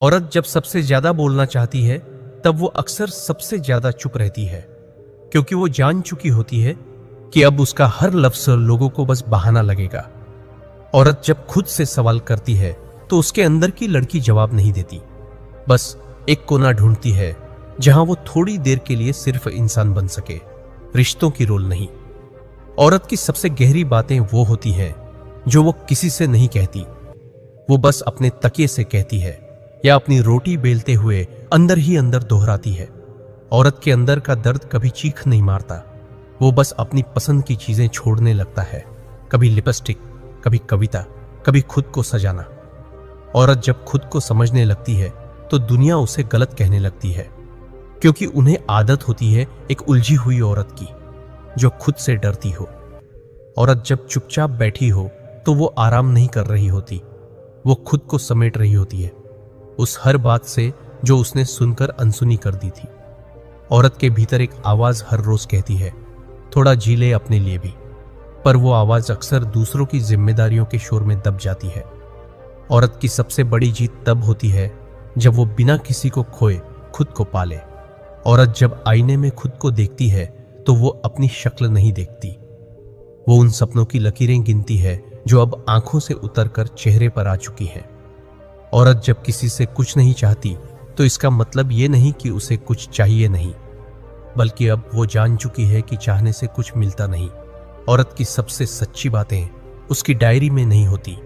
औरत जब सबसे ज्यादा बोलना चाहती है तब वो अक्सर सबसे ज्यादा चुप रहती है, क्योंकि वो जान चुकी होती है कि अब उसका हर लफ्ज लोगों को बस बहाना लगेगा। औरत जब खुद से सवाल करती है तो उसके अंदर की लड़की जवाब नहीं देती, बस एक कोना ढूंढती है जहां वो थोड़ी देर के लिए सिर्फ इंसान बन सके, रिश्तों की रोल नहीं। औरत की सबसे गहरी बातें वो होती हैं जो वो किसी से नहीं कहती, वो बस अपने तकिए से कहती है या अपनी रोटी बेलते हुए अंदर ही अंदर दोहराती है। औरत के अंदर का दर्द कभी चीख नहीं मारता, वो बस अपनी पसंद की चीजें छोड़ने लगता है, कभी लिपस्टिक, कभी कविता, कभी खुद को सजाना। औरत जब खुद को समझने लगती है तो दुनिया उसे गलत कहने लगती है, क्योंकि उन्हें आदत होती है एक उलझी हुई औरत की जो खुद से डरती हो। औरत जब चुपचाप बैठी हो तो वो आराम नहीं कर रही होती, वो खुद को समेट रही होती है उस हर बात से जो उसने सुनकर अनसुनी कर दी थी। औरत के भीतर एक आवाज हर रोज कहती है, थोड़ा जी ले अपने लिए भी, पर वो आवाज अक्सर दूसरों की जिम्मेदारियों के शोर में दब जाती है। औरत की सबसे बड़ी जीत तब होती है जब वो बिना किसी को खोए खुद को पाले। औरत जब आईने में खुद को देखती है तो वो अपनी शक्ल नहीं देखती, वो उन सपनों की लकीरें गिनती है जो अब आंखों से उतरकर चेहरे पर आ चुकी हैं। औरत जब किसी से कुछ नहीं चाहती तो इसका मतलब ये नहीं कि उसे कुछ चाहिए नहीं, बल्कि अब वो जान चुकी है कि चाहने से कुछ मिलता नहीं। औरत की सबसे सच्ची बातें उसकी डायरी में नहीं होती,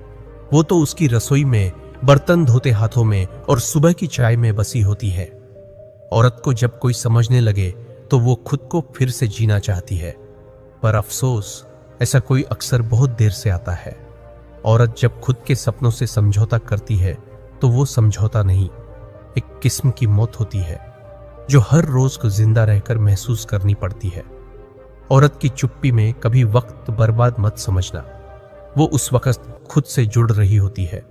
वो तो उसकी रसोई में, बर्तन धोते हाथों में और सुबह की चाय में बसी होती है। औरत को जब कोई समझने लगे तो वो खुद को फिर से जीना चाहती है, पर अफसोस ऐसा कोई अक्सर बहुत देर से आता है। औरत जब खुद के सपनों से समझौता करती है तो वो समझौता नहीं, एक किस्म की मौत होती है जो हर रोज को जिंदा रहकर महसूस करनी पड़ती है। औरत की चुप्पी में कभी वक्त बर्बाद मत समझना, वो उस वक्त खुद से जुड़ रही होती है,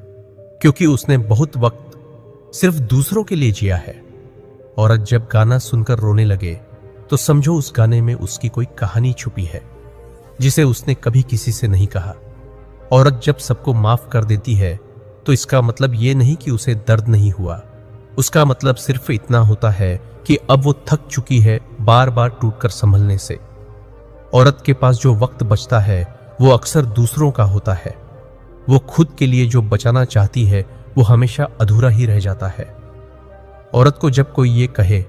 क्योंकि उसने बहुत वक्त सिर्फ दूसरों के लिए जिया है। औरत जब गाना सुनकर रोने लगे तो समझो उस गाने में उसकी कोई कहानी छुपी है जिसे उसने कभी किसी से नहीं कहा। औरत जब सबको माफ कर देती है तो इसका मतलब यह नहीं कि उसे दर्द नहीं हुआ, उसका मतलब सिर्फ इतना होता है कि अब वो थक चुकी है बार बार टूटकर संभलने से। औरत के पास जो वक्त बचता है वो अक्सर दूसरों का होता है, वो खुद के लिए जो बचाना चाहती है वो हमेशा अधूरा ही रह जाता है। औरत को जब कोई ये कहे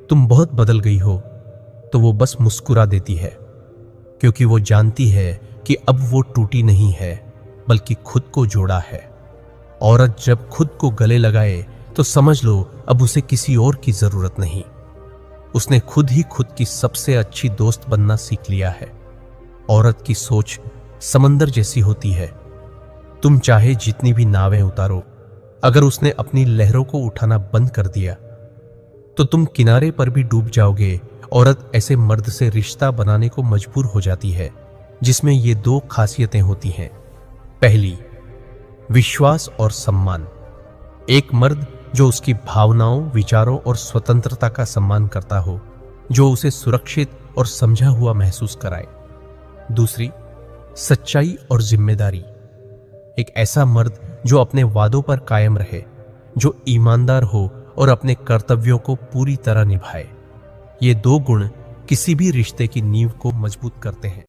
तुम बहुत बदल गई हो तो वो बस मुस्कुरा देती है, क्योंकि वो जानती है कि अब वो टूटी नहीं है बल्कि खुद को जोड़ा है। औरत जब खुद को गले लगाए तो समझ लो अब उसे किसी और की जरूरत नहीं, उसने खुद ही खुद की सबसे अच्छी दोस्त बनना सीख लिया है। औरत की सोच समंदर जैसी होती है, तुम चाहे जितनी भी नावें उतारो, अगर उसने अपनी लहरों को उठाना बंद कर दिया तो तुम किनारे पर भी डूब जाओगे। औरत ऐसे मर्द से रिश्ता बनाने को मजबूर हो जाती है जिसमें ये दो खासियतें होती हैं। पहली, विश्वास और सम्मान। एक मर्द जो उसकी भावनाओं, विचारों और स्वतंत्रता का सम्मान करता हो, जो उसे सुरक्षित और समझा हुआ महसूस कराए। दूसरी, सच्चाई और जिम्मेदारी। एक ऐसा मर्द जो अपने वादों पर कायम रहे, जो ईमानदार हो और अपने कर्तव्यों को पूरी तरह निभाए। ये दो गुण किसी भी रिश्ते की नींव को मजबूत करते हैं।